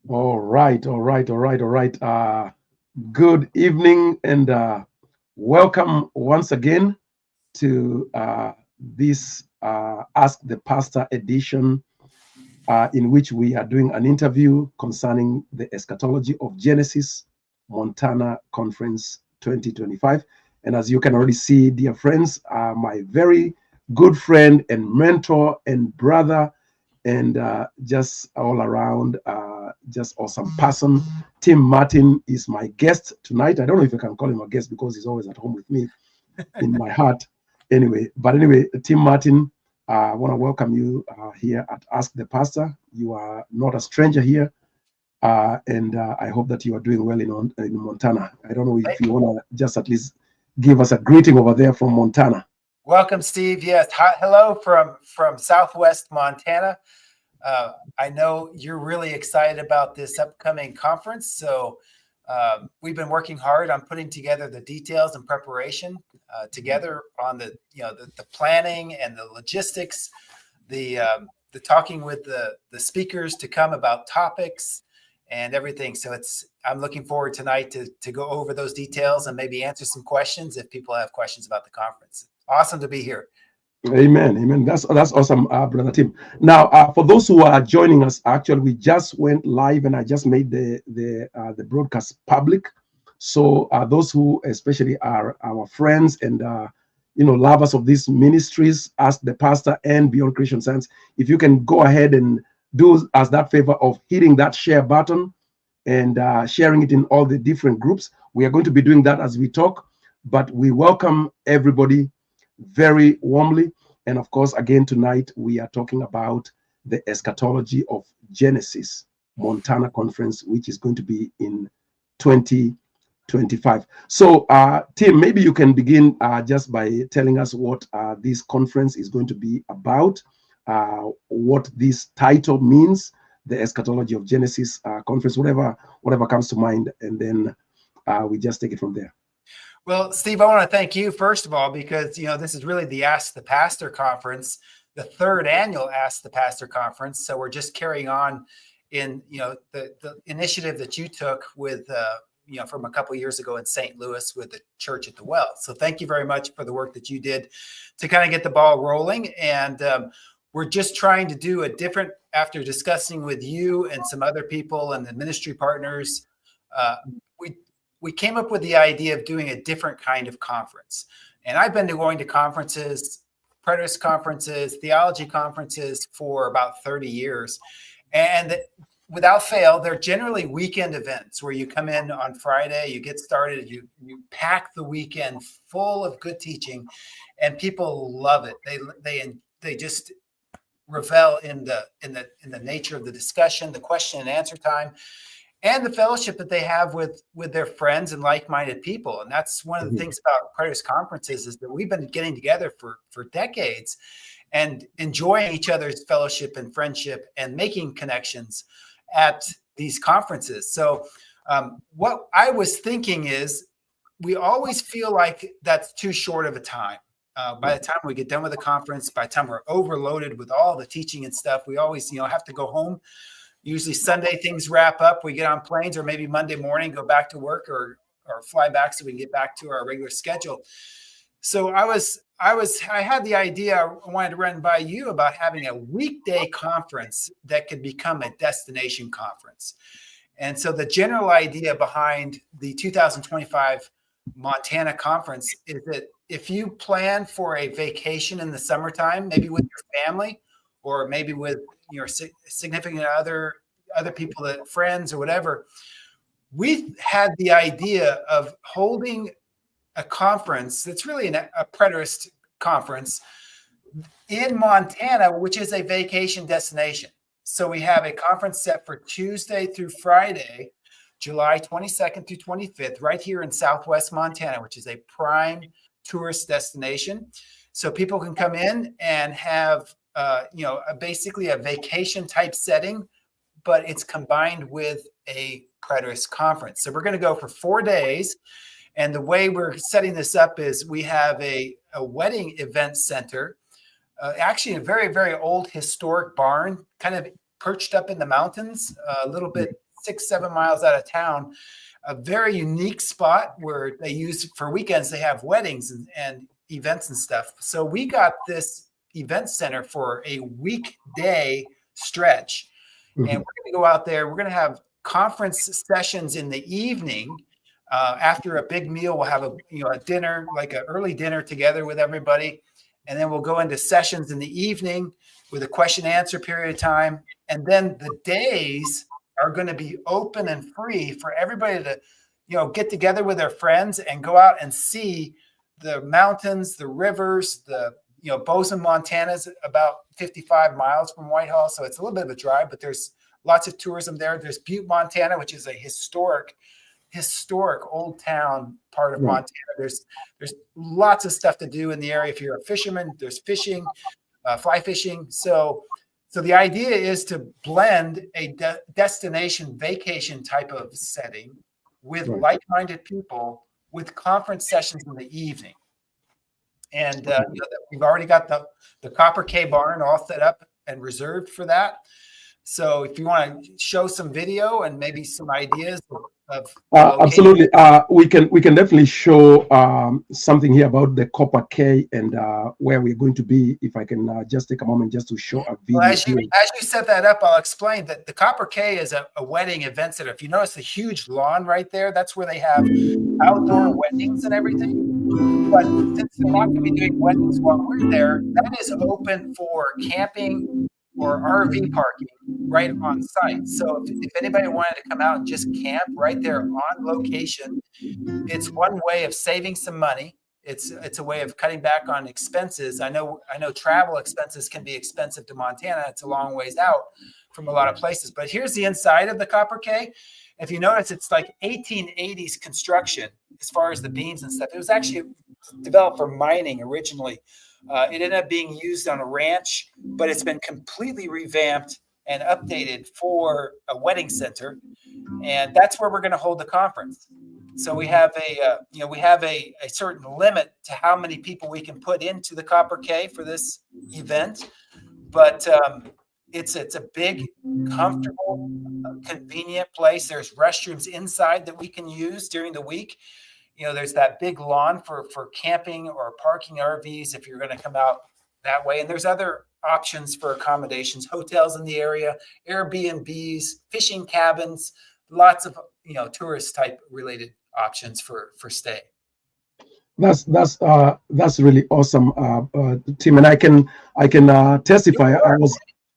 All right, all right, all right, all right. Good evening and welcome once again to this Ask the Pastor edition, in which we are doing an interview concerning the eschatology of Genesis Montana Conference 2025. And as you can already see, dear friends, my very good friend and mentor and brother and just all around, just awesome person. Tim Martin is my guest tonight. I don't know if I can call him a guest because he's always at home with me in my heart. Anyway, Tim Martin, I want to welcome you here at Ask the Pastor. You are not a stranger here, and I hope that you are doing well in Montana. I don't know if you want to just at least give us a greeting over there from Montana. Welcome, Steve. Yes, hello from Southwest Montana. I know you're really excited about this upcoming conference, so we've been working hard on putting together the details and preparation together on the planning and the logistics, the talking with the speakers to come about topics and everything. So I'm looking forward tonight to go over those details and maybe answer some questions if people have questions about the conference. Awesome to be here. Amen. That's awesome, brother Tim. Now, for those who are joining us, actually, we just went live, and I just made the broadcast public. So those who especially are our friends and lovers of these ministries, Ask the Pastor and Beyond Christian Science, if you can go ahead and do us that favor of hitting that share button and sharing it in all the different groups. We are going to be doing that as we talk, but we welcome everybody very warmly. And of course, again, tonight we are talking about the eschatology of Genesis Montana Conference, which is going to be in 2025. So, Tim, maybe you can begin just by telling us what this conference is going to be about, what this title means, the eschatology of Genesis Conference, whatever comes to mind, and then we just take it from there. Well, Steve, I want to thank you, first of all, because, this is really the Ask the Pastor conference, the third annual Ask the Pastor conference. So we're just carrying on in, the initiative that you took with, from a couple of years ago in St. Louis with the Church at the Well. So thank you very much for the work that you did to kind of get the ball rolling. And we're just trying to do a different, after discussing with you and some other people and the ministry partners, we came up with the idea of doing a different kind of conference. And I've been going to conferences, preterist conferences, theology conferences for about 30 years. And without fail, they're generally weekend events where you come in on Friday, you get started, you pack the weekend full of good teaching, and people love it. They just revel in the nature of the discussion, the question and answer time, and the fellowship that they have with their friends and like-minded people. And that's one of the things about preterist conferences is that we've been getting together for decades and enjoying each other's fellowship and friendship and making connections at these conferences. So what I was thinking is we always feel like that's too short of a time. By the time we get done with the conference, by the time we're overloaded with all the teaching and stuff, we always, have to go home. Usually Sunday things wrap up. We get on planes, or maybe Monday morning, go back to work or fly back so we can get back to our regular schedule. So I had the idea, I wanted to run by you about having a weekday conference that could become a destination conference. And so the general idea behind the 2025 Montana conference is that if you plan for a vacation in the summertime, maybe with your family, or maybe with your significant other people, that friends or whatever, we had the idea of holding a conference that's really a preterist conference in Montana, which is a vacation destination. So we have a conference set for Tuesday through Friday, July 22nd through 25th, right here in Southwest Montana, which is a prime tourist destination. So people can come in and have basically a vacation type setting, but it's combined with a preterist conference. So we're going to go for 4 days. And the way we're setting this up is we have a wedding event center, actually a very, very old historic barn, kind of perched up in the mountains, a little bit 6-7 miles out of town, a very unique spot where they use for weekends. They have weddings and events and stuff. So we got this event center for a weekday stretch. And we're going to go out there. We're going to have conference sessions in the evening. After a big meal, we'll have a dinner, like an early dinner together with everybody. And then we'll go into sessions in the evening with a question and answer period of time. And then the days are going to be open and free for everybody to, get together with their friends and go out and see the mountains, the rivers, Bozeman, Montana is about 55 miles from Whitehall. So it's a little bit of a drive, but there's lots of tourism there. There's Butte, Montana, which is a historic old town part of Montana. There's lots of stuff to do in the area. If you're a fisherman, there's fishing, fly fishing. So the idea is to blend a destination vacation type of setting with like-minded people with conference sessions in the evening. And we've already got the Copper K barn all set up and reserved for that. So if you want to show some video and maybe some ideas of absolutely, we can definitely show something here about the Copper K and where we're going to be. If I can just take a moment just to show a video. Well, as you set that up, I'll explain that the Copper K is a wedding event center. If you notice the huge lawn right there, that's where they have outdoor weddings and everything. But since they're not going to be doing weddings while we're there, that is open for camping or RV parking right on site. So if anybody wanted to come out and just camp right there on location, it's one way of saving some money. It's a way of cutting back on expenses. I know travel expenses can be expensive to Montana. It's a long ways out from a lot of places. But here's the inside of the Copper K. If you notice, it's like 1880s construction as far as the beams and stuff. It was actually developed for mining originally. It ended up being used on a ranch, but it's been completely revamped and updated for a wedding center, and that's where we're going to hold the conference. So we have a certain limit to how many people we can put into the Copper K for this event, but it's a big, comfortable, convenient place. There's restrooms inside that we can use during the week. There's that big lawn for camping or parking RVs if you're going to come out that way. And there's other options for accommodations, hotels in the area, Airbnbs, fishing cabins, lots of, tourist type related options for stay. That's really awesome, Tim. And I can testify.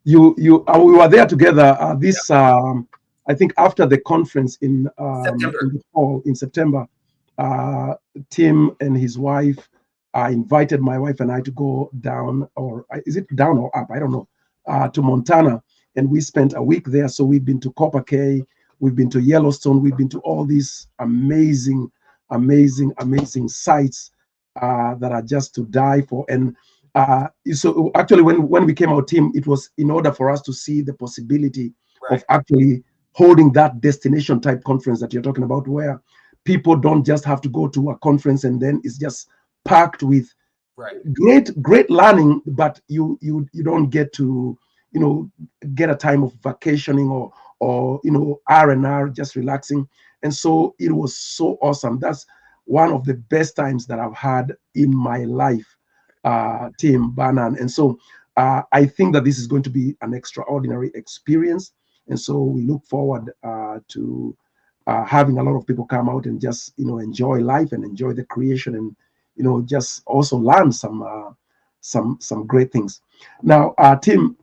We were there together. I think after the conference in the fall in September. Tim and his wife invited my wife and I to go down, or is it down or up? I don't know, to Montana. And we spent a week there. So we've been to Copper K, we've been to Yellowstone, we've been to all these amazing sites that are just to die for. And so actually when we came out, Tim, it was in order for us to see the possibility of actually holding that destination type conference that you're talking about, where people don't just have to go to a conference and then it's just packed with great learning, but you don't get to get a time of vacationing or R&R, just relaxing. And so it was so awesome. That's one of the best times that I've had in my life, Tim Bannon. And so I think that this is going to be an extraordinary experience. And so we look forward to having a lot of people come out and just enjoy life and enjoy the creation, and just also learn some great things. Now, Tim,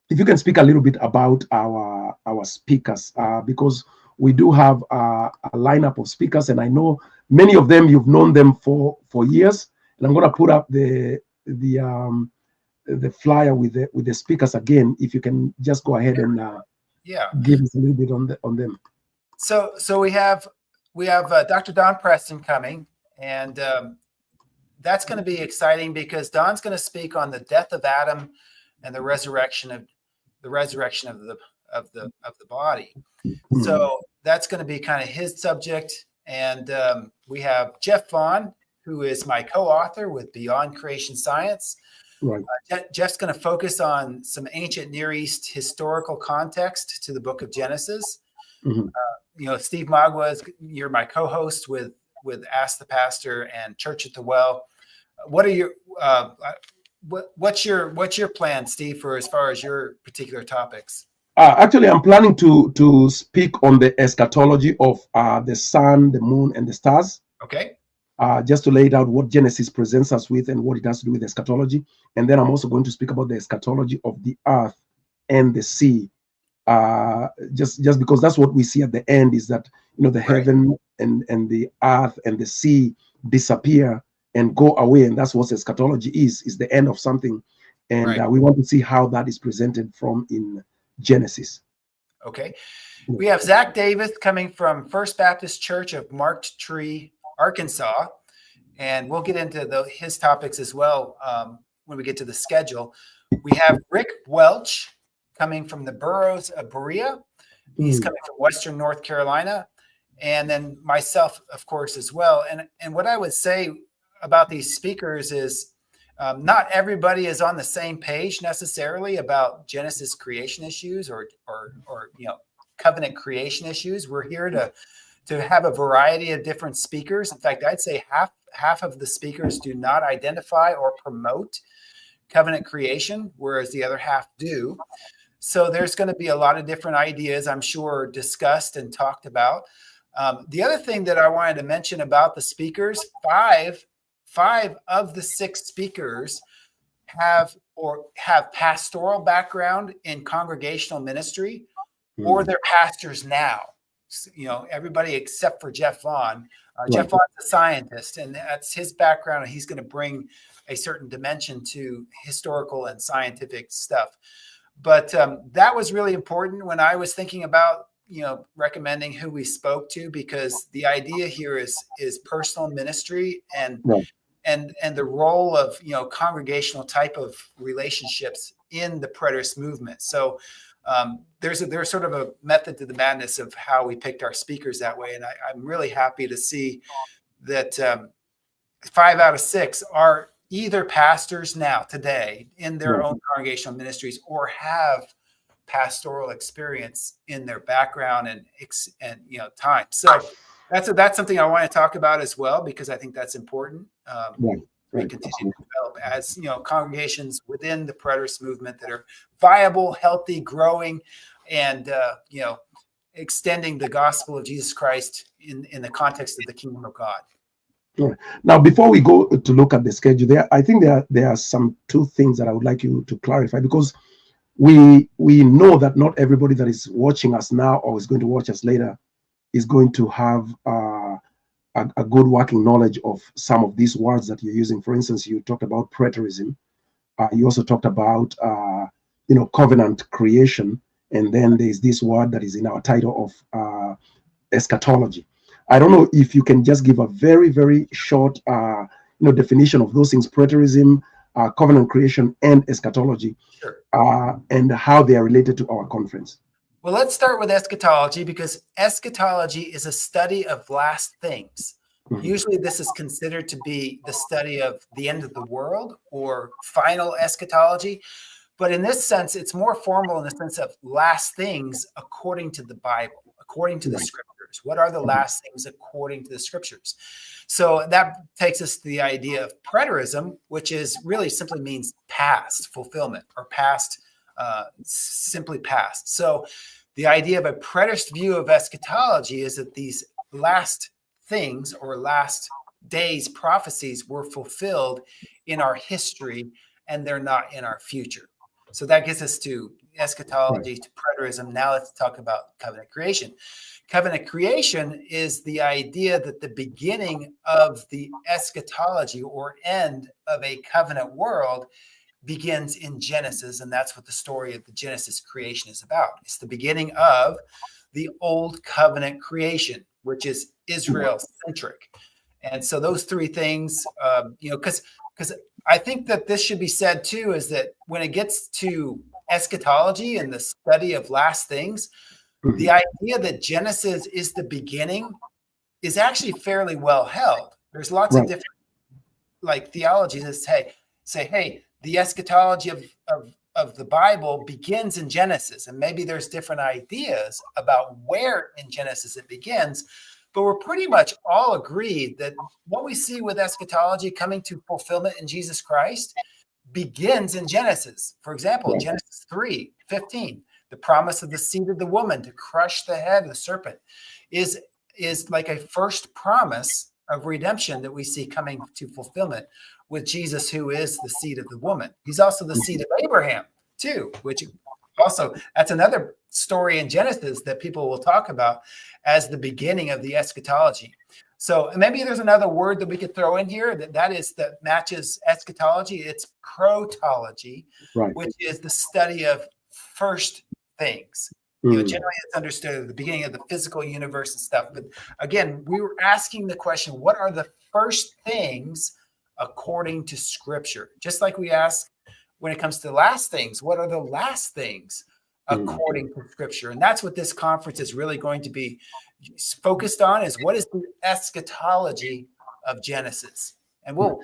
if you can speak a little bit about our speakers, because we do have a lineup of speakers, and I know many of them you've known them for years. And I'm going to put up the flyer with the speakers again. If you can just go ahead and give us a little bit on them. So we have Dr. Don Preston coming, and that's going to be exciting because Don's going to speak on the death of Adam and the resurrection of the body. So that's going to be kind of his subject. And we have Jeff Vaughn, who is my co-author with Beyond Creation Science. Right. Jeff's going to focus on some ancient Near East historical context to the book of Genesis. Mhm. Steve Magua, you're my co-host with Ask the Pastor and Church at the Well. What are your what's your plan, Steve, for as far as your particular topics? Actually, I'm planning to speak on the eschatology of the sun, the moon, and the stars. Okay. Just to lay it out what Genesis presents us with and what it has to do with eschatology. And then I'm also going to speak about the eschatology of the earth and the sea. Just because that's what we see at the end, is that the heaven and the earth and the sea disappear and go away, and that's what eschatology is the end of something. And we want to see how that is presented from in Genesis. Okay. We have Zach Davis coming from First Baptist Church of Marked Tree, Arkansas, and we'll get into his topics as well when we get to the schedule. We have Rick Welch coming from the boroughs of Berea. He's coming from Western North Carolina, and then myself, of course, as well. And what I would say about these speakers is not everybody is on the same page necessarily about Genesis creation issues or covenant creation issues. We're here to have a variety of different speakers. In fact, I'd say half of the speakers do not identify or promote covenant creation, whereas the other half do. So there's going to be a lot of different ideas, I'm sure, discussed and talked about. The other thing that I wanted to mention about the speakers, five of the 6 speakers have pastoral background in congregational ministry, or they're pastors now. Everybody except for Jeff Vaughn. Jeff Vaughn's a scientist, and that's his background, and he's going to bring a certain dimension to historical and scientific stuff. But that was really important when I was thinking about recommending who we spoke to, because the idea here is personal ministry and the role of congregational type of relationships in the preterist movement. So there's sort of a method to the madness of how we picked our speakers that way, and I'm really happy to see that 5 out of 6 are either pastors now today in their own congregational ministries, or have pastoral experience in their background and time. So that's something I want to talk about as well, because I think that's important. We continue to develop as congregations within the preterist movement that are viable, healthy, growing, and extending the gospel of Jesus Christ in the context of the kingdom of God. Now, before we go to look at the schedule, I think there are some 2 things that I would like you to clarify, because we know that not everybody that is watching us now or is going to watch us later is going to have a good working knowledge of some of these words that you're using. For instance, you talked about preterism. You also talked about covenant creation, and then there's this word that is in our title of eschatology. I don't know if you can just give a very, very short definition of those things: preterism, covenant creation, and eschatology. Sure. And how they are related to our conference. Well, let's start with eschatology, because eschatology is a study of last things. Usually this is considered to be the study of the end of the world or final eschatology. But in this sense, it's more formal in the sense of last things according to the Bible, according to the scriptures. What are the last things according to the scriptures? So that takes us to the idea of preterism, which is really simply means past fulfillment, or past, simply past. So the idea of a preterist view of eschatology is that these last things or last days prophecies were fulfilled in our history, and they're not in our future. So that gets us to eschatology, to preterism. Now let's talk about covenant creation. Covenant creation is the idea that the beginning of the eschatology, or end of a covenant world, begins in Genesis, and that's what the story of the Genesis creation is about. It's the beginning of the old covenant creation, which is Israel-centric. And so those 3 things, because I think that this should be said too, is that when it gets to eschatology and the study of last things, the idea that Genesis is the beginning is actually fairly well held. There's lots of different theologies that say, hey, the eschatology of of the Bible begins in Genesis, and maybe there's different ideas about where in Genesis it begins, but we're pretty much all agreed that what we see with eschatology coming to fulfillment in Jesus Christ begins in Genesis. For example, Right. Genesis 3:15, the promise of the seed of the woman to crush the head of the serpent is like a first promise of redemption that we see coming to fulfillment with Jesus, who is the seed of the woman. He's also the seed of Abraham too, which also, that's another story in Genesis that people will talk about as the beginning of the eschatology. So maybe there's another word that we could throw in here that matches eschatology. It's protology, Right. which is the study of first things. Generally it's understood at the beginning of the physical universe and stuff. But again, we were asking the question, what are the first things according to Scripture? Just like we ask when it comes to last things, what are the last things according to Scripture? And that's what this conference is really going to be focused on, is what is the eschatology of Genesis? And we'll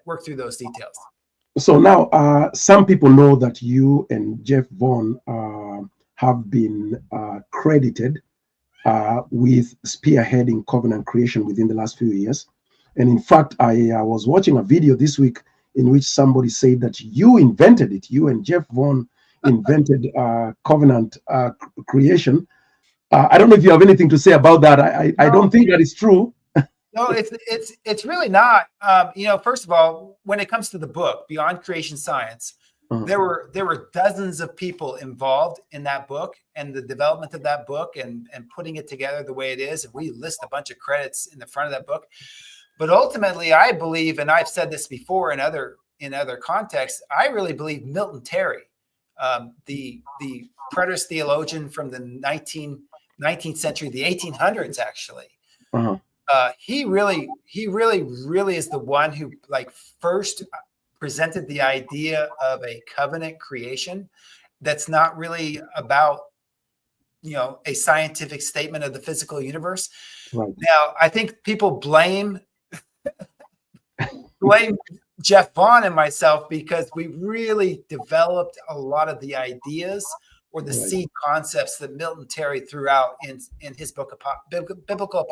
work through those details. So now, some people know that you and Jeff Vaughn have been credited with spearheading covenant creation within the last few years. And in fact, I was watching a video this week in which somebody said that you invented it. You and Jeff Vaughn invented covenant creation. I don't know if you have anything to say about that. I don't think that is true. No, it's really not. First of all, when it comes to the book Beyond Creation Science, there were dozens of people involved in that book and the development of that book and putting it together the way it is. And we list a bunch of credits in the front of that book. But ultimately, I believe, and I've said this before in other contexts, I really believe Milton Terry, the preterist theologian from the 19th century, the 1800s, actually. He really is the one who first presented the idea of a covenant creation that's not really about a scientific statement of the physical universe. Right. Now, I think people blame Jeff Vaughn and myself because we really developed a lot of the ideas or the seed concepts that Milton Terry threw out in his book, Biblical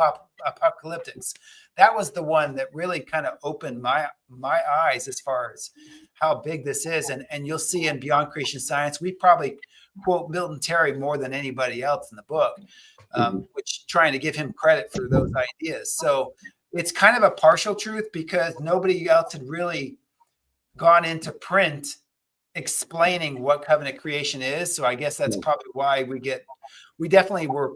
Apocalyptics. That was the one that really kind of opened my eyes as far as how big this is. And you'll see in Beyond Creation Science, we probably quote Milton Terry more than anybody else in the book, which trying to give him credit for those ideas. So it's kind of a partial truth because nobody else had really gone into print explaining what covenant creation is. So I guess that's probably why we definitely were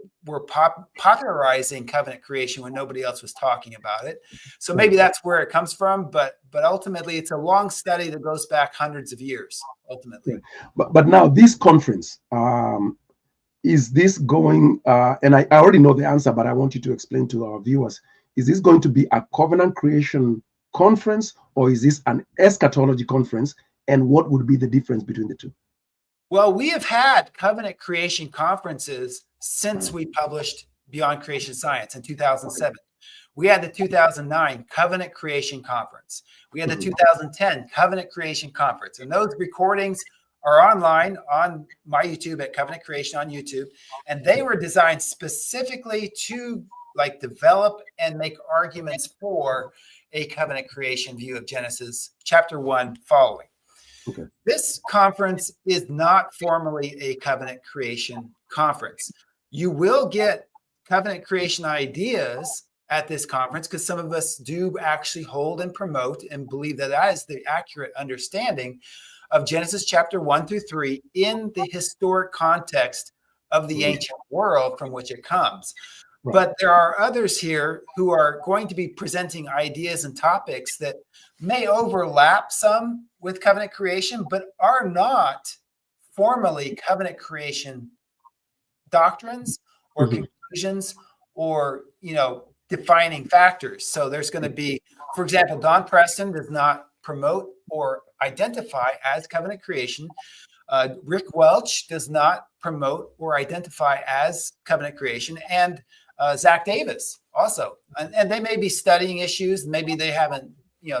popularizing covenant creation when nobody else was talking about it. So maybe that's where it comes from, but ultimately it's a long study that goes back hundreds of years ultimately. But now this conference, is this going, and I already know the answer, but I want you to explain to our viewers, is this going to be a covenant creation conference or is this an eschatology conference? And what would be the difference between the two? Well, we have had covenant creation conferences since we published Beyond Creation Science in 2007. We had the 2009 Covenant Creation Conference. We had the 2010 Covenant Creation Conference. And those recordings are online on my YouTube at Covenant Creation on YouTube. And they were designed specifically to develop and make arguments for a covenant creation view of Genesis chapter 1 following. Okay. This conference is not formally a covenant creation conference. You will get covenant creation ideas at this conference because some of us do actually hold and promote and believe that is the accurate understanding of Genesis chapter 1 through 3 in the historic context of the ancient world from which it comes. Right. But there are others here who are going to be presenting ideas and topics that may overlap some with covenant creation, but are not formally covenant creation doctrines or conclusions or, defining factors. So there's going to be, for example, Don Preston does not promote or identify as covenant creation. Rick Welch does not promote or identify as covenant creation. And Zach Davis also, and they may be studying issues. Maybe they haven't,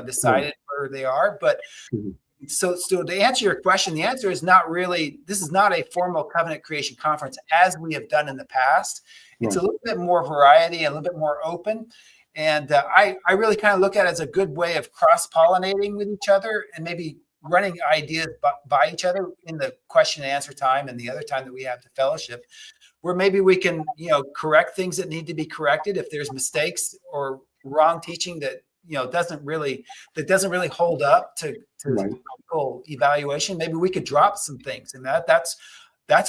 decided where they are, but So to answer your question, the answer is not really. This is not a formal covenant creation conference as we have done in the past. It's a little bit more variety, a little bit more open. And I really kind of look at it as a good way of cross-pollinating with each other and maybe running ideas by each other in the question and answer time and the other time that we have to fellowship, where maybe we can, correct things that need to be corrected if there's mistakes or wrong teaching that, doesn't really hold up to critical evaluation. Maybe we could drop some things, and that's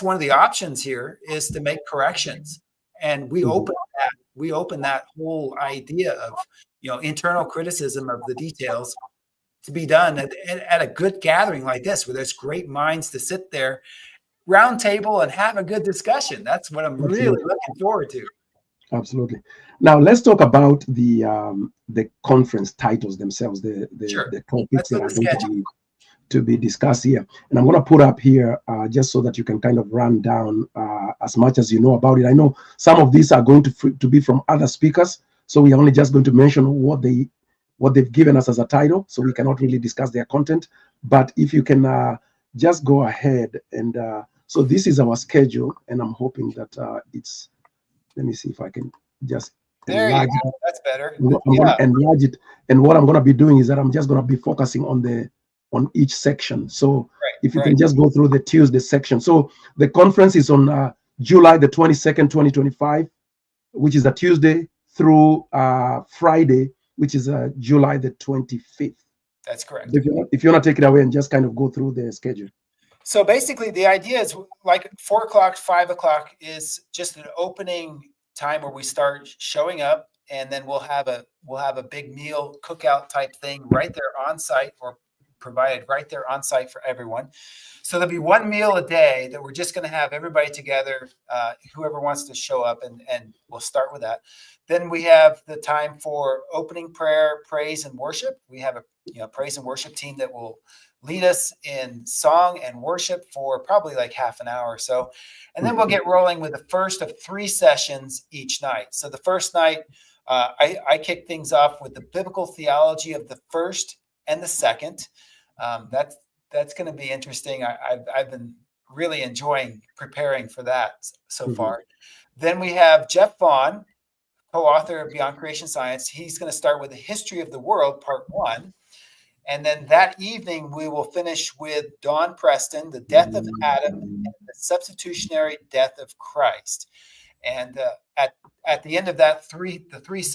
one of the options here is to make corrections. And we open that whole idea of, internal criticism of the details to be done at a good gathering like this, where there's great minds to sit there round table and have a good discussion. That's what I'm really looking forward to. Absolutely. Now let's talk about the conference titles themselves, the topics that are going to be discussed here. And I'm going to put up here just so that you can kind of run down as much as you know about it. I know some of these are going to be from other speakers, so we are only just going to mention what they've given us as a title, so we cannot really discuss their content. But if you can just go ahead and so this is our schedule, and I'm hoping that it's. Let me see if I can just enlarge it. That's better. I'm going to enlarge it, and what I'm going to be doing is that I'm just going to be focusing on each section. So if you can just go through the Tuesday section. So the conference is on July the 22nd, 2025, which is a Tuesday, through Friday, which is July the 25th. That's correct. If you want to take it away and just kind of go through the schedule. So basically, the idea is like 4 o'clock, 5 o'clock is just an opening time where we start showing up, and then we'll have a big meal cookout type thing right there on site, or provided right there on site for everyone. So there'll be one meal a day that we're just going to have everybody together, whoever wants to show up, and we'll start with that. Then we have the time for opening prayer, praise, and worship. We have a praise and worship team that will lead us in song and worship for probably like half an hour or so. And then we'll get rolling with the first of 3 sessions each night. So the first night, I kick things off with the biblical theology of the first and the second. That's going to be interesting. I've been really enjoying preparing for that so far. Then we have Jeff Vaughn, co-author of Beyond Creation Science. He's going to start with the history of the world, part 1. And then that evening, we will finish with Don Preston, the death of Adam and the substitutionary death of Christ. And at the end of that, the 3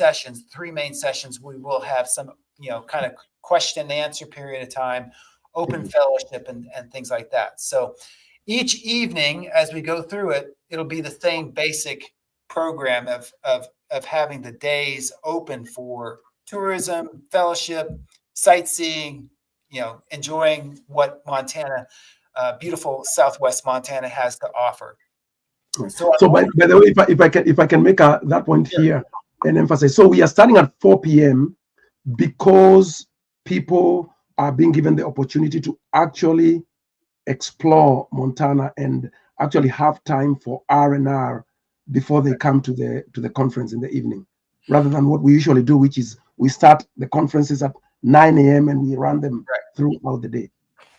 main sessions, we will have some, kind of question and answer period of time, open fellowship and things like that. So each evening, as we go through it, it'll be the same basic program of having the days open for tourism, fellowship, sightseeing, enjoying what Montana, beautiful Southwest Montana has to offer. So by the way, if I can make that point here and emphasize, so we are starting at 4 p.m. because people are being given the opportunity to actually explore Montana and actually have time for R&R before they come to the conference in the evening, rather than what we usually do, which is we start the conferences at 9 a.m. and we run them throughout the day.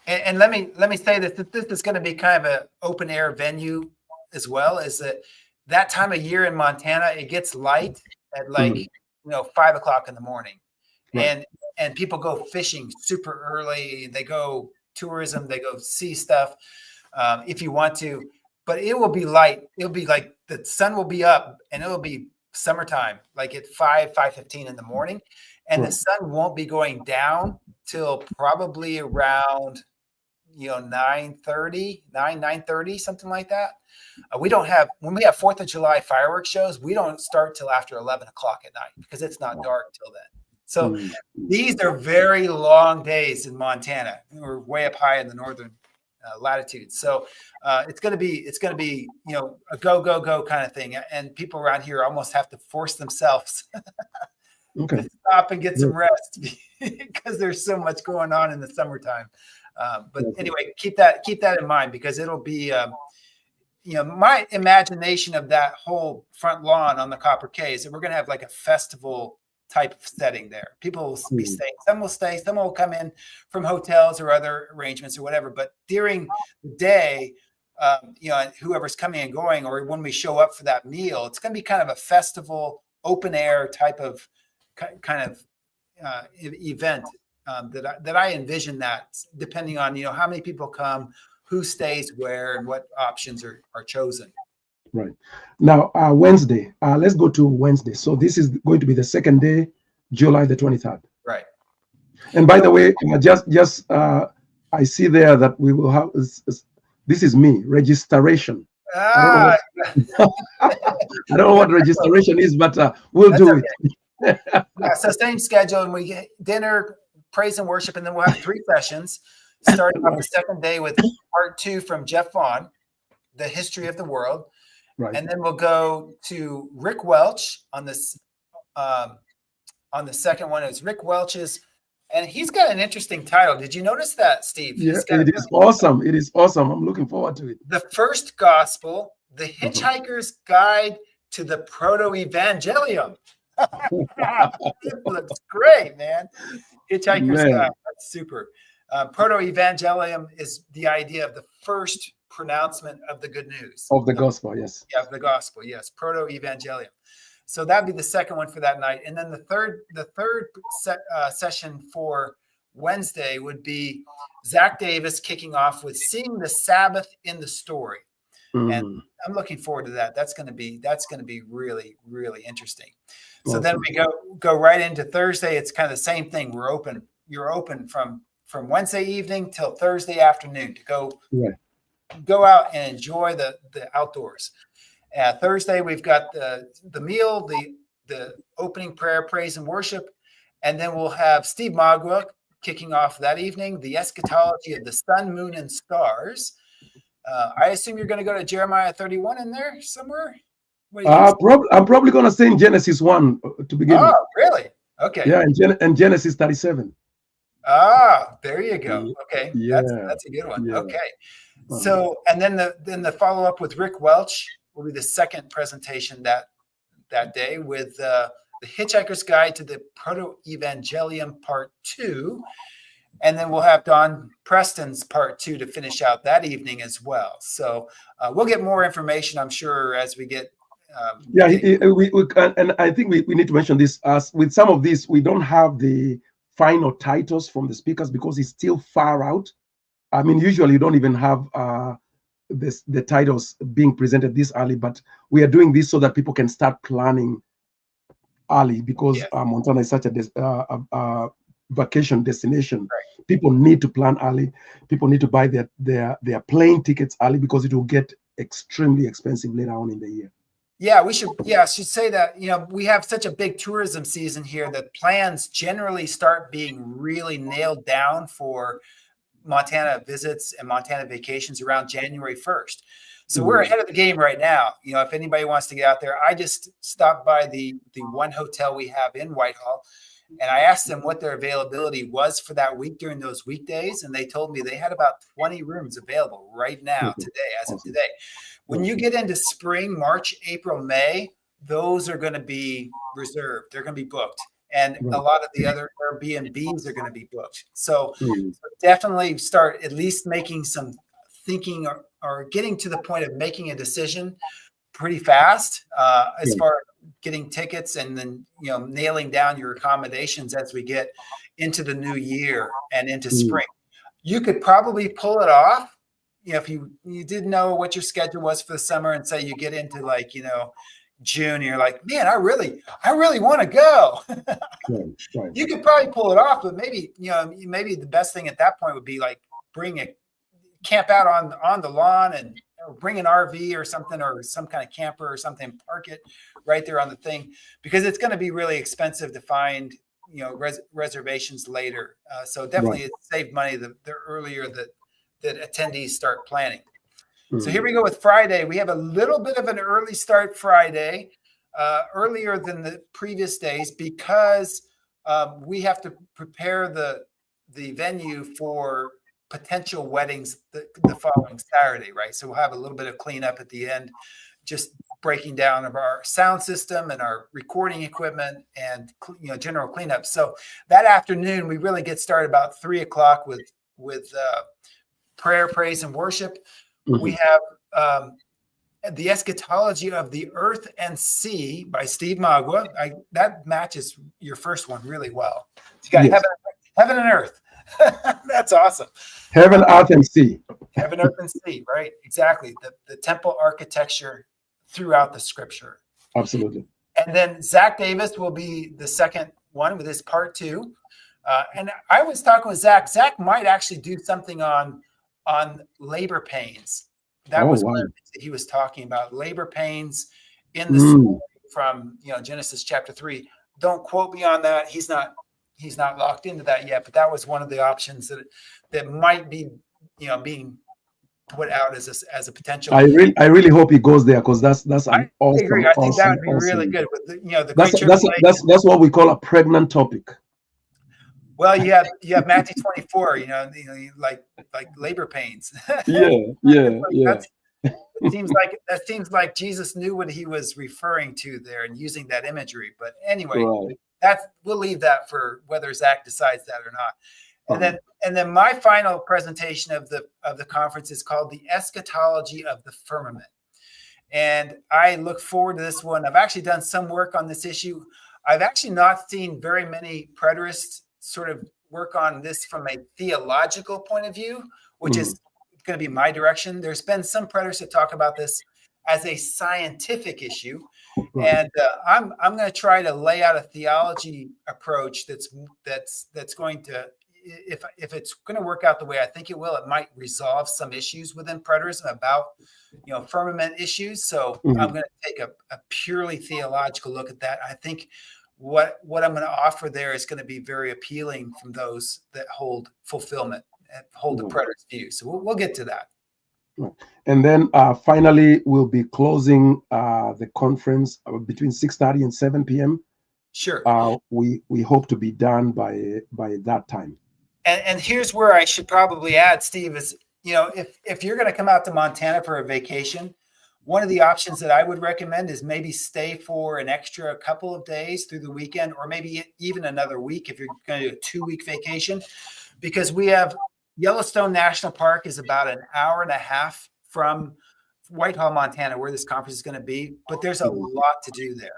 And let me say that this is going to be kind of an open air venue as well. Is that time of year in Montana, it gets light at 5 o'clock in the morning, and people go fishing super early. They go tourism, they go see stuff if you want to, but it will be light. It'll be like the sun will be up, and it'll be summertime, like at 5:15 in the morning. And the sun won't be going down till probably around, 9:30, something like that. When we have 4th of July fireworks shows, we don't start till after 11 o'clock at night because it's not dark till then. So these are very long days in Montana. We're way up high in the northern latitudes. So it's going to be, a go kind of thing. And people around here almost have to force themselves to stop and get some rest because there's so much going on in the summertime. But anyway, keep that in mind, because it'll be, my imagination of that whole front lawn on the Copper K is that we're going to have like a festival type of setting there. People will be staying. Some will stay. Some will come in from hotels or other arrangements or whatever. But during the day, whoever's coming and going, or when we show up for that meal, it's going to be kind of a festival, open air type of event that I envision, that depending on how many people come, who stays where, and what options are chosen. Right. Now, Wednesday. Let's go to Wednesday. So this is going to be the second day, July the 23rd. Right. And by the way, I see there that we will have. This is me, registration. I don't know what registration is, but we'll do it. So same schedule, and we get dinner, praise and worship, and then we'll have 3 sessions, starting on the second day with part 2 from Jeff Vaughn, the history of the world. Right. And then we'll go to Rick Welch on this. On the second one, it's Rick Welch's, and he's got an interesting title. Did you notice that, Steve? Yeah, it is awesome. It is awesome. I'm looking forward to it. The First Gospel, the Hitchhiker's Guide to the Proto-Evangelium. It looks great, man. Hitchhiker's Guide. That's super. Proto-Evangelium is the idea of the first pronouncement of the good news. Of the gospel, yes. Yeah, of the gospel, yes. Proto-Evangelium. So that'd be the second one for that night. And then the third session for Wednesday would be Zach Davis kicking off with Seeing the Sabbath in the Story. And I'm looking forward to that. That's going to be really, really interesting. So then we go right into Thursday. It's kind of the same thing. We're open. You're open from Wednesday evening till Thursday afternoon to go out and enjoy the outdoors. Thursday, we've got the meal, the opening prayer, praise, and worship. And then we'll have Steve Magua kicking off that evening, the eschatology of the sun, moon, and stars. I assume you're going to go to Jeremiah 31 in there somewhere? I'm probably going to say in Genesis 1 to begin with. Oh, really? Okay. Yeah, and Genesis 37. Ah, there you go. Okay. Yeah. That's a good one. Yeah. Okay. So, and then the follow-up with Rick Welch will be the second presentation that day with the Hitchhiker's Guide to the Proto-Evangelium Part 2. And then we'll have Don Preston's Part 2 to finish out that evening as well. So we'll get more information, I'm sure, as we get. And I think we need to mention this. As with some of these, we don't have the final titles from the speakers because it's still far out. I mean, usually you don't even have the titles being presented this early, but we are doing this so that people can start planning early because Montana is such a vacation destination. Right. People need to plan early. People need to buy their plane tickets early because it will get extremely expensive later on in the year. Yeah, I should say that, we have such a big tourism season here that plans generally start being really nailed down for Montana visits and Montana vacations around January 1st. So we're ahead of the game right now. If anybody wants to get out there, I just stopped by the one hotel we have in Whitehall, and I asked them what their availability was for that week during those weekdays. And they told me they had about 20 rooms available right now, today, as of today. When you get into spring, March, April, May, those are going to be reserved. They're going to be booked. And a lot of the other Airbnbs are going to be booked. So definitely start at least making some thinking or getting to the point of making a decision pretty fast as far as getting tickets and then, nailing down your accommodations as we get into the new year and into spring. You could probably pull it off. If you didn't know what your schedule was for the summer and say you get into June, and you're like, man, I really want to go. Right. You could probably pull it off, but maybe the best thing at that point would be camp out on the lawn and bring an RV or something, or some kind of camper or something, park it right there on the thing, because it's going to be really expensive to find, reservations later. So definitely it saved money the earlier that attendees start planning. So here we go with Friday. We have a little bit of an early start Friday, earlier than the previous days, because we have to prepare the venue for potential weddings the following Saturday, right? So we'll have a little bit of cleanup at the end just breaking down of our sound system and our recording equipment and general cleanup. So that afternoon we really get started about 3 o'clock with prayer, praise, and worship. Mhm. We have the Eschatology of the Earth and Sea by Steve Magua. That matches your first one really well. You got Yes. heaven and earth. That's awesome. Heaven, earth, and sea. Heaven, earth, and sea, right? Exactly. The temple architecture throughout the scripture. Absolutely. And then Zach Davis will be the second one with his part 2. And I was talking with Zach. Zach might actually do something on labor pains. That was one of the things that he was talking about, labor pains in the story from Genesis chapter 3. Don't quote me on that. He's not locked into that yet, but that was one of the options that might be being put out as a potential. I really hope he goes there, because that's an awesome. I agree. I think that would be really good with the great tribulation. That's what we call a pregnant topic. Well, you have Matthew 24, like labor pains. Yeah. It seems like Jesus knew what he was referring to there and using that imagery. But anyway, we'll leave that for whether Zach decides that or not. And then my final presentation of the conference is called the Eschatology of the Firmament. And I look forward to this one. I've actually done some work on this issue. I've actually not seen very many preterists sort of work on this from a theological point of view, which is going to be my direction. There's been some preterists that talk about this as a scientific issue. And I'm going to try to lay out a theology approach that's going to, if it's going to work out the way I think it will, it might resolve some issues within preterism about firmament issues. So I'm going to take a purely theological look at that. I think what I'm going to offer there is going to be very appealing from those that hold fulfillment and hold the preterist view. So we'll get to that. And then finally, we'll be closing the conference between 6:30 and 7 p.m. Sure. We hope to be done by that time. And here's where I should probably add, Steve, is if you're going to come out to Montana for a vacation, one of the options that I would recommend is maybe stay for an extra couple of days through the weekend, or maybe even another week if you're going to do a 2-week vacation, because we have Yellowstone National Park is about an hour and a half from Whitehall, Montana, where this conference is going to be, but there's a lot to do there.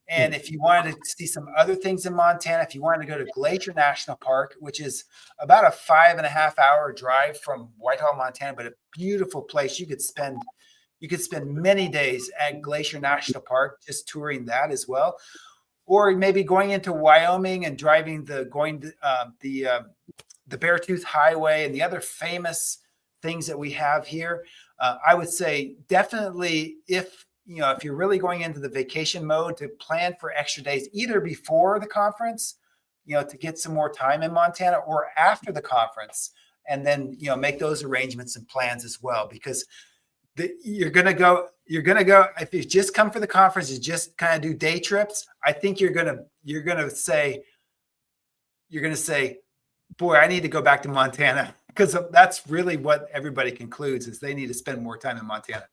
And if you wanted to see some other things in Montana, if you wanted to go to Glacier National Park, which is about a 5.5-hour drive from Whitehall, Montana, but a beautiful place, you could spend many days at Glacier National Park just touring that as well, or maybe going into Wyoming and driving the Beartooth Highway and the other famous things that we have here. I would say definitely if you're really going into the vacation mode, to plan for extra days either before the conference, to get some more time in Montana, or after the conference, and then make those arrangements and plans as well, because you're gonna go if you just come for the conference, you just kind of do day trips. I think you're gonna say, boy, I need to go back to Montana, because that's really what everybody concludes, is they need to spend more time in Montana.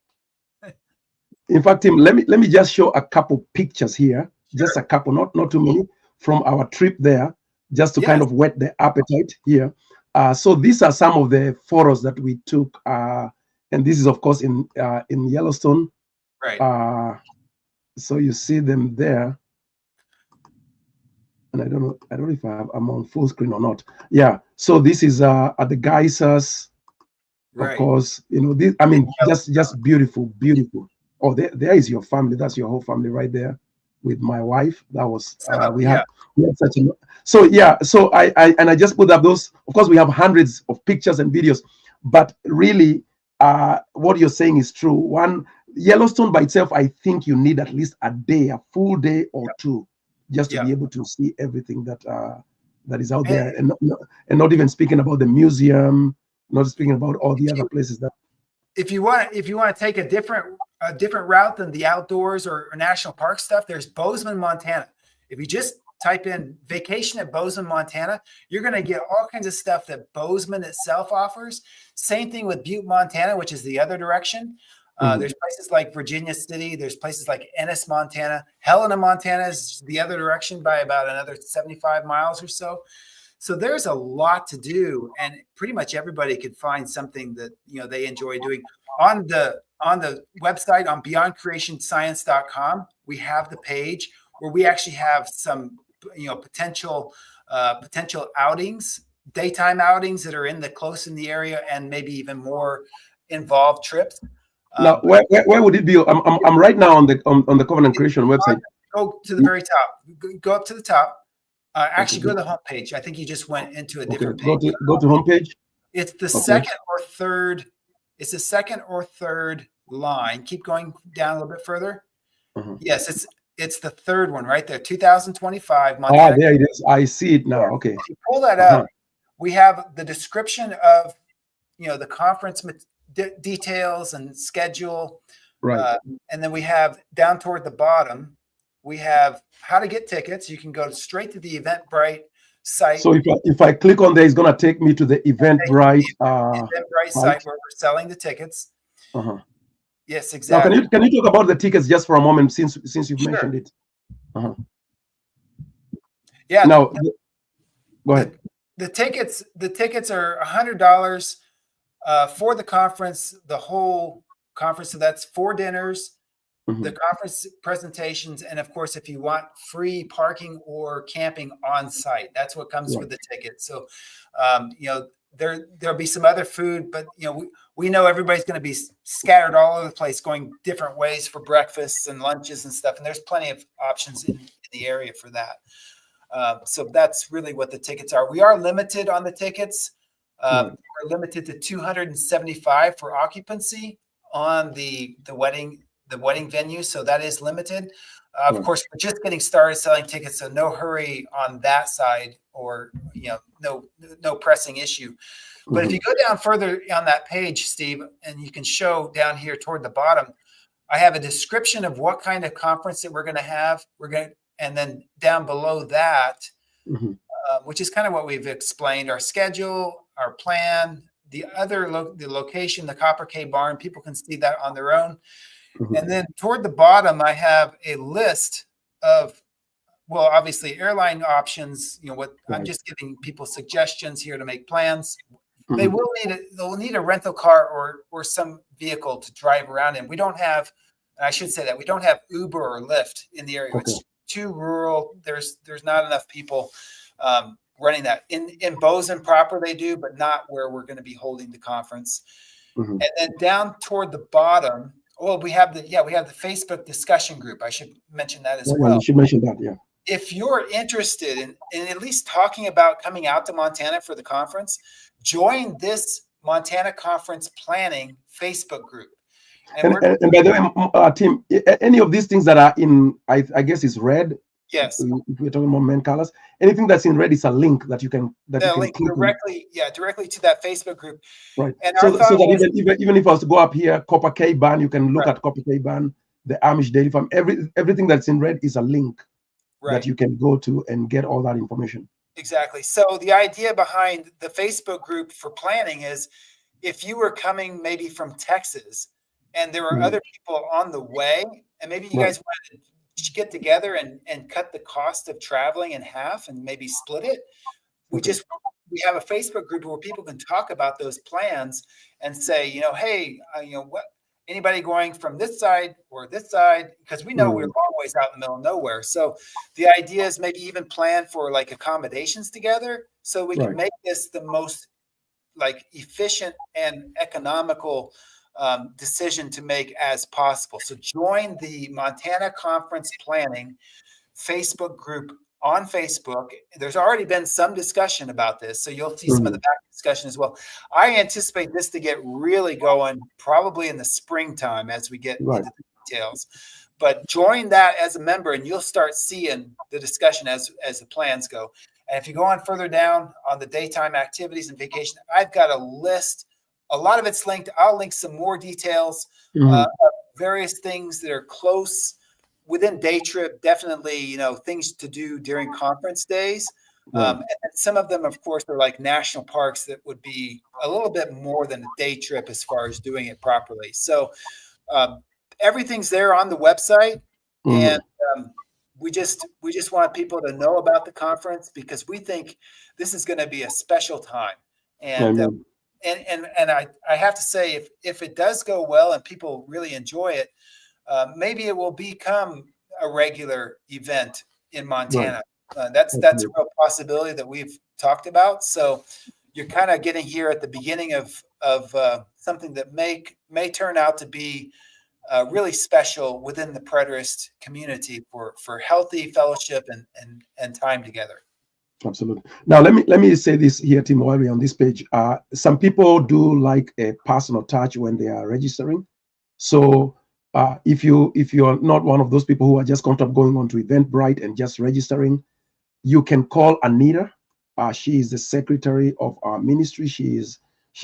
In fact, Tim, let me just show a couple pictures here, just a couple, not too many, from our trip there, just to kind of whet the appetite here. So these are some of the photos that we took, and this is of course in Yellowstone. Right. So you see them there, and I don't know if I'm on full screen or not. Yeah. So this is at the geysers, of course. This, I mean, just beautiful. Oh, there is your family. That's your whole family right there with my wife. That was we had such a so I just put up those. Of course, we have hundreds of pictures and videos, but really, what you're saying is true. One, Yellowstone by itself, I think you need at least a full day or two, just to be able to see everything that is out there, and not even speaking about the museum, not speaking about all the other places that. If you want to take a different route than the outdoors or national park stuff, there's Bozeman, Montana. If you just type in vacation at Bozeman, Montana, you're going to get all kinds of stuff that Bozeman itself offers. Same thing with Butte, Montana, which is the other direction. There's places like Virginia City. There's places like Ennis, Montana. Helena, Montana is the other direction by about another 75 miles or so. So there's a lot to do, and pretty much everybody could find something that they enjoy doing. On the website on beyondcreationscience.com, we have the page where we actually have some potential outings, daytime outings that are close in the area, and maybe even more involved trips. Now, where would it be? I'm right now on the Covenant Creation website. Go to the very top. Go up to the top. Actually, go to the homepage. I think you just went into a different page. Go to homepage. It's the second or third. It's the second or third line. Keep going down a little bit further. Yes, it's the third one right there. 2025. Montana. There it is. I see it now. Okay. If you pull that up, we have the description of the conference details and schedule. Right. And then we have down toward the bottom, we have how to get tickets. You can go straight to the Eventbrite site. So if I click on there, it's going to take me to the Eventbrite site where we're selling the tickets. Yes, exactly. Now, can you talk about the tickets just for a moment, since you've mentioned it? Yeah. Now, go ahead. The tickets are $100 for the conference, the whole conference. So that's 4 dinners, the conference presentations, and of course, if you want free parking or camping on site, that's what comes with the ticket. So, there'll be some other food, but we know everybody's going to be scattered all over the place, going different ways for breakfasts and lunches and stuff. And there's plenty of options in the area for that. So that's really what the tickets are. We are limited on the tickets. We're limited to 275 for occupancy on the wedding venue. So that is limited. Of course, we're just getting started selling tickets, so no hurry on that side, or no pressing issue. But if you go down further on that page, Steve, and you can show down here toward the bottom, I have a description of what kind of conference that we're going to have. And then down below that, which is kind of what we've explained, our schedule, our plan, the location, the Copper K Barn. People can see that on their own. And then toward the bottom, I have a list of, obviously airline options. I'm just giving people suggestions here to make plans. They'll need a rental car or some vehicle to drive around in. We don't have, and I should say that we don't have Uber or Lyft in the area. It's too rural. There's not enough people running that. In Bozeman proper they do, but not where we're going to be holding the conference. And then down toward the bottom, we have the Facebook discussion group. I should mention that as well. You should mention that, yeah. If you're interested in at least talking about coming out to Montana for the conference, join this Montana Conference Planning Facebook group. And by the way, Tim, any of these things that are in, I guess, is red. Yes. If we're talking about main colors, anything that's in red is a link that you can link directly to that Facebook group. Right. And so that even if I was to go up here, Copper K Barn, you can look at Copper K Barn, the Amish Dairy Farm. Everything that's in red is a link that you can go to and get all that information. Exactly. So the idea behind the Facebook group for planning is, if you were coming maybe from Texas and there were other people on the way, and maybe you guys wanted to get together and cut the cost of traveling in half and maybe split it. We have a Facebook group where people can talk about those plans and say, hey, what, anybody going from this side or this side, because we know we're always out in the middle of nowhere. So the idea is maybe even plan for like accommodations together, so we can make this the most efficient and economical decision to make as possible. So join the Montana Conference Planning Facebook group on Facebook. There's already been some discussion about this, so you'll see some of the back discussion as well. I anticipate this to get really going probably in the springtime as we get into the details. But join that as a member, and you'll start seeing the discussion as the plans go. And if you go on further down on the daytime activities and vacation, I've got a list. A lot of it's linked. I'll link some more details of various things that are close within day trip. Definitely, things to do during conference days. And some of them, of course, are like national parks that would be a little bit more than a day trip as far as doing it properly. So everything's there on the website, Mhm. and we just want people to know about the conference because we think this is going to be a special time. And Amen. I have to say, if it does go well and people really enjoy it, maybe it will become a regular event in Right. Montana. That's a Absolutely. real possibility that we've talked about. So you're kind of getting here at the beginning of something that may turn out to be really special within the preterist community for healthy fellowship and time together. Absolutely. Now let me say this here, Tim, while we're on this page. Some people do like a personal touch when they are registering. So if you're not one of those people who are just comfortable going on to Eventbrite and just registering, you can call Anita. She is the secretary of our ministry. She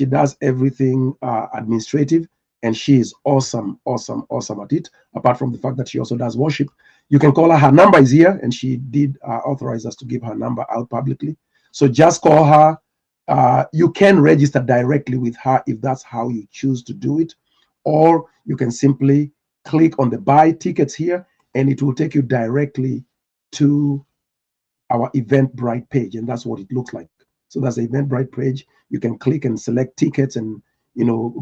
does everything administrative, and she is awesome, awesome, awesome at it. Apart from the fact that she also does worship, you can call her. Her number is here, and she did authorize us to give her number out publicly. So just call her. You can register directly with her if that's how you choose to do it, or you can simply click on the buy tickets here, and it will take you directly to our Eventbrite page, and that's what it looks like. So that's the Eventbrite page. You can click and select tickets, and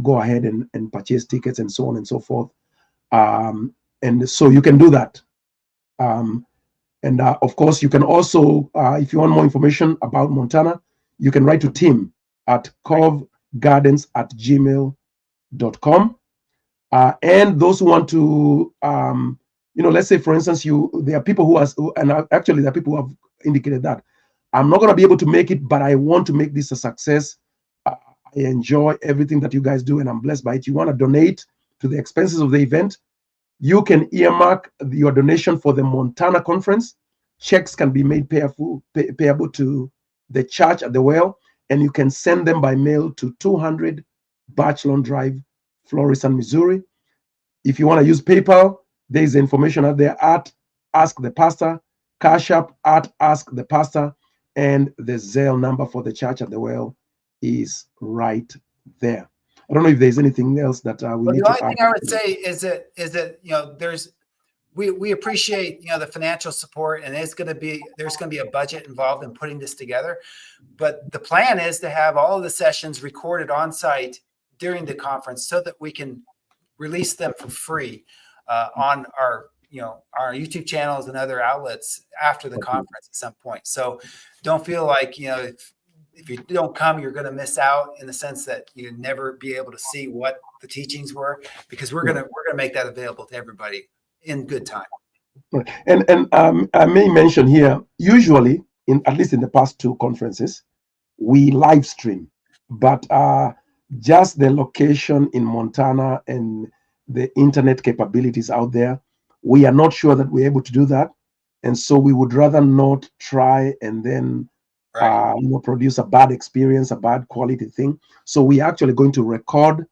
go ahead and purchase tickets and so on and so forth. And so you can do that. And of course, you can also, if you want more information about Montana, you can write to Tim at covegardens@gmail.com. And those who want to, let's say, for instance, there are people and actually there are people who have indicated that I'm not going to be able to make it, but I want to make this a success. I enjoy everything that you guys do, and I'm blessed by it. You want to donate to the expenses of the event, you can earmark your donation for the Montana conference. Checks can be made payable to the church at the well, and you can send them by mail to 200 Bachelor Drive, Florissant, Missouri. If you want to use PayPal, there is information out there at Ask the Pastor, Cash App at Ask the Pastor, and the Zelle number for the church at the well is right there. I don't know if there's anything else that we need The to only add. thing I would say is that there's we appreciate the financial support, and there's going to be a budget involved in putting this together. But the plan is to have all of the sessions recorded on site during the conference so that we can release them for free on our YouTube channels and other outlets after the conference at some point. So don't feel like if you don't come, you're going to miss out, in the sense that you never be able to see what the teachings were, because we're gonna make that available to everybody in good time. And I may mention here, usually, at least in the past two conferences, we live stream, but just the location in Montana and the internet capabilities out there, we are not sure that we're able to do that, and so we would rather not try and then produce a bad experience, a bad quality thing. So we're actually going to record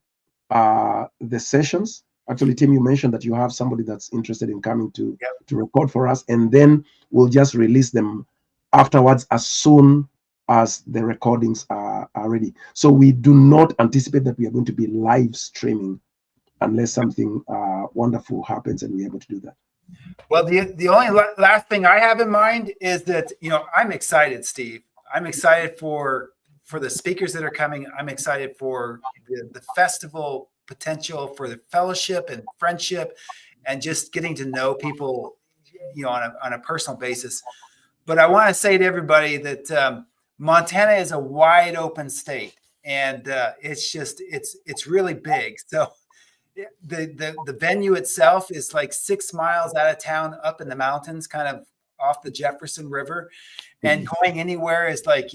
the sessions. Actually, Tim, you mentioned that you have somebody that's interested in coming to record for us, and then we'll just release them afterwards as soon as the recordings are ready. So we do not anticipate that we are going to be live streaming unless something wonderful happens and we're able to do that. Well, the only last thing I have in mind is that I'm excited, Steve. I'm excited for the speakers that are coming. I'm excited for the festival potential, for the fellowship and friendship, and just getting to know people, on a personal basis. But I want to say to everybody that Montana is a wide open state, and it's really big. So the venue itself is like 6 miles out of town, up in the mountains, kind of off the Jefferson River, and going anywhere is like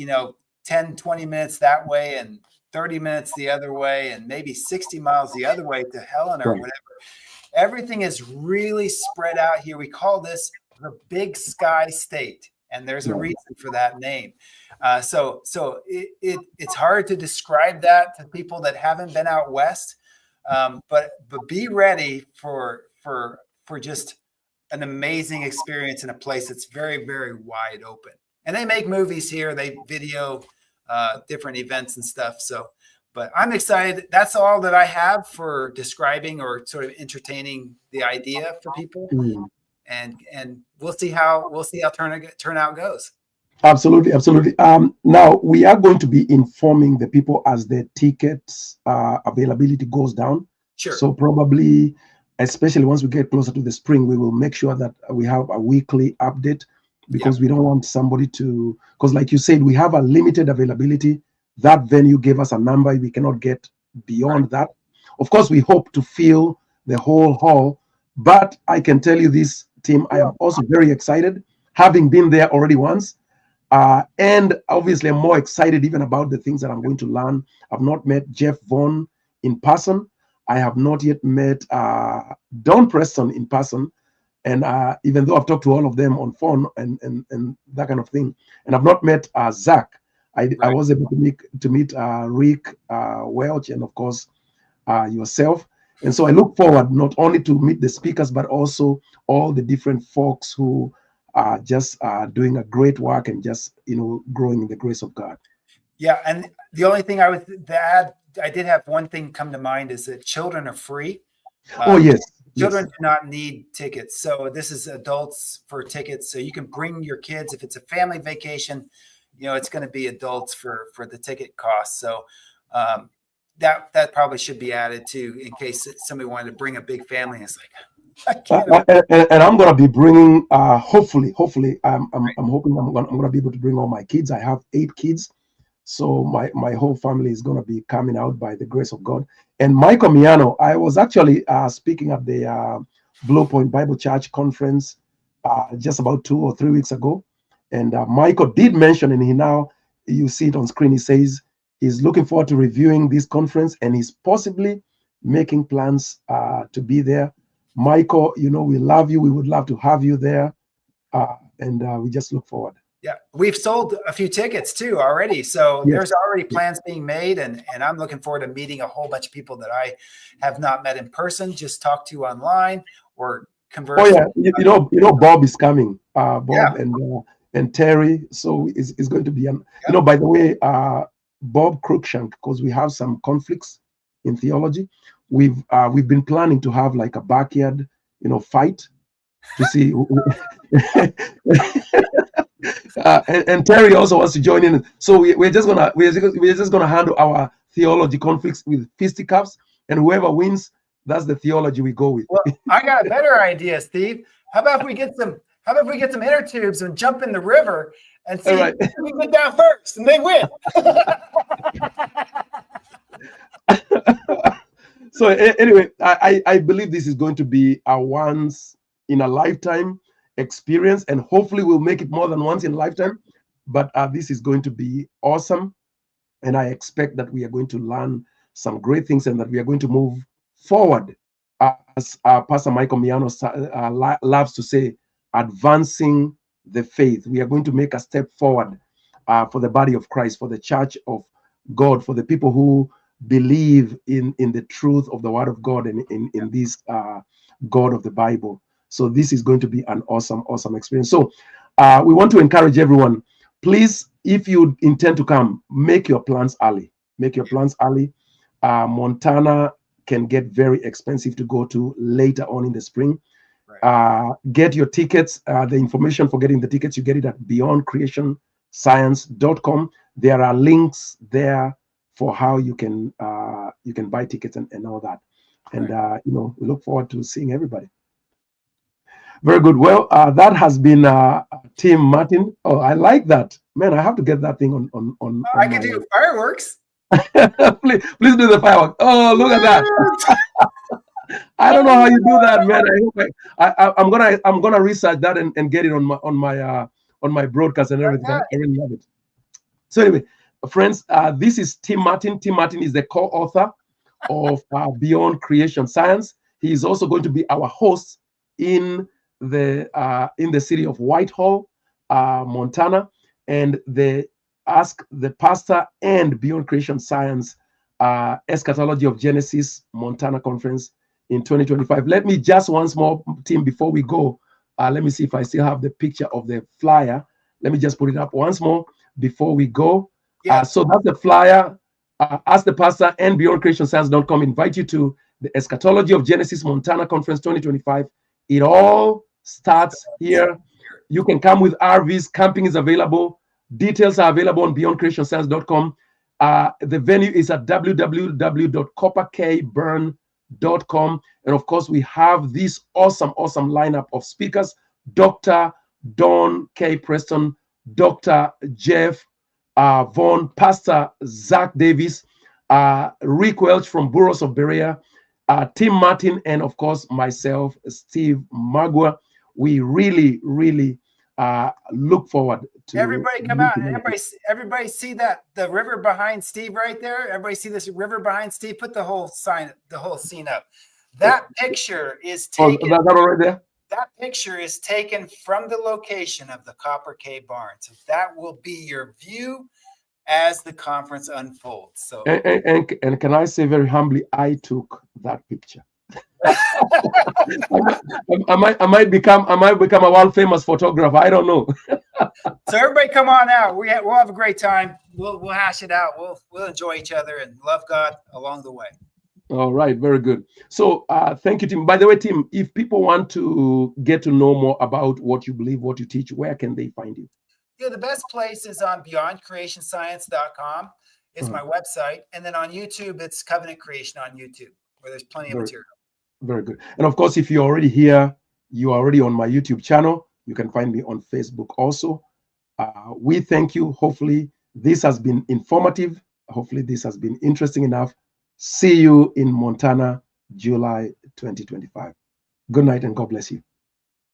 10, 20 minutes that way and 30 minutes the other way, and maybe 60 miles the other way to Helena or whatever. Everything is really spread out here. We call this the Big Sky State, and there's a reason for that name. So it's hard to describe that to people that haven't been out west, but be ready for just an amazing experience in a place that's very, very wide open. And they make movies here. They video different events and stuff. So, But I'm excited. That's all that I have for describing or sort of entertaining the idea for people. And we'll see how turnout goes. Absolutely, absolutely. Now we are going to be informing the people as the tickets availability goes down. Sure. So probably, especially once we get closer to the spring, we will make sure that we have a weekly update, because we don't want somebody to, because like you said, we have a limited availability. That venue gave us a number. We cannot get beyond that. Of course, we hope to fill the whole hall, but I can tell you this, Tim, I am also very excited, having been there already once. And obviously, I'm more excited even about the things that I'm going to learn. I've not met Jeff Vaughn in person. I have not yet met Don Preston in person. And even though I've talked to all of them on phone and that kind of thing, and I've not met Zach, I was able to meet Rick Welch, and of course yourself. And so I look forward not only to meet the speakers, but also all the different folks who are just doing a great work and just, growing in the grace of God. Yeah, and the only thing I would add, I did have one thing come to mind, is that children are free. Yes. Children do not need tickets. So this is adults for tickets. So you can bring your kids. If it's a family vacation, it's going to be adults for the ticket cost. So that probably should be added too, in case somebody wanted to bring a big family. And it's like, and I'm going to be bringing, hopefully, I'm hoping I'm going to be able to bring all my kids. I have 8 kids. So my whole family is going to be coming out by the grace of God. And Michael Miano, I was actually speaking at the Blue Point Bible Church conference just about 2 or 3 weeks ago. And Michael did mention, and you see it on screen, he says he's looking forward to reviewing this conference, and he's possibly making plans to be there. Michael, we love you. We would love to have you there. And we just look forward. Yeah, we've sold a few tickets too already. So there's already plans being made, and I'm looking forward to meeting a whole bunch of people that I have not met in person, just talked to online or converse. Oh yeah, Bob is coming. Bob and Terry. So it's going to be by the way, Bob Cruikshank, because we have some conflicts in theology. We've been planning to have like a backyard, fight to see. And Terry also wants to join in. So we're just gonna handle our theology conflicts with fisticuffs, and whoever wins, that's the theology we go with. Well, I got a better idea, Steve. How about if we get some inner tubes and jump in the river and see who can get down first, and they win. So anyway, I believe this is going to be a once in a lifetime experience, and hopefully we'll make it more than once in a lifetime. But this is going to be awesome, and I expect that we are going to learn some great things, and that we are going to move forward, as Pastor Michael Miano loves to say, advancing the faith. We are going to make a step forward for the body of Christ, for the church of God, for the people who believe in the truth of the word of God and in this God of the Bible. So this is going to be an awesome experience. So we want to encourage everyone, please, if you intend to come, make your plans early. Montana can get very expensive to go to later on in the spring. Get your tickets. The information for getting the tickets, you get it at beyondcreationscience.com. There are links there for how you can buy tickets and all that. And we look forward to seeing everybody. Very good. Well, that has been Tim Martin. Oh, I like that, man. I have to get that thing on. I can do fireworks. please do the fireworks. Oh, look at that. I don't know how you do that, man. I'm gonna research that and get it on my broadcast and everything. I really love it. So anyway, friends, this is Tim Martin. Tim Martin is the co-author of Beyond Creation Science. He is also going to be our host in the city of Whitehall, Montana, and the Ask the Pastor and Beyond Creation Science Eschatology of Genesis Montana Conference in 2025. Let me just once more, Tim, before we go, let me see if I still have the picture of the flyer. Let me just put it up once more before we go. So that's the flyer. Ask the Pastor and BeyondCreationScience.com invite you to the Eschatology of Genesis Montana Conference 2025. It all starts here. You can come with RVs. Camping is available. Details are available on BeyondCreationScience.com. The venue is at www.copperkburn.com. And of course, we have this awesome lineup of speakers: Dr. Don K. Preston, Dr. Jeff Vaughn, Pastor Zach Davis, Rick Welch from Burros of Berea, Tim Martin, and of course, myself, Steve Magua. We really look forward to everybody come out and everybody see that the river behind Steve right there. Everybody see this river behind Steve. Put the whole scene up. That picture is taken. That right there. That picture is taken from the location of the Copper K Barn. So that will be your view as the conference unfolds. So and can I say very humbly, I took that picture. I might become a world famous photographer. I don't know. So everybody come on out. We'll have a great time. We'll hash it out. We'll enjoy each other and love God along the way. All right, very good. So thank you, Tim. By the way, Tim, if people want to get to know more about what you believe, what you teach, where can they find you? Yeah, the best place is on beyondcreationscience.com. It's my website. And then on YouTube, it's Covenant Creation on YouTube, where there's plenty of material. Very good. And of course, if you're already here, you are already on my YouTube channel. You can find me on Facebook also. We thank you. Hopefully, this has been informative. Hopefully, this has been interesting enough. See you in Montana, July 2025. Good night and God bless you.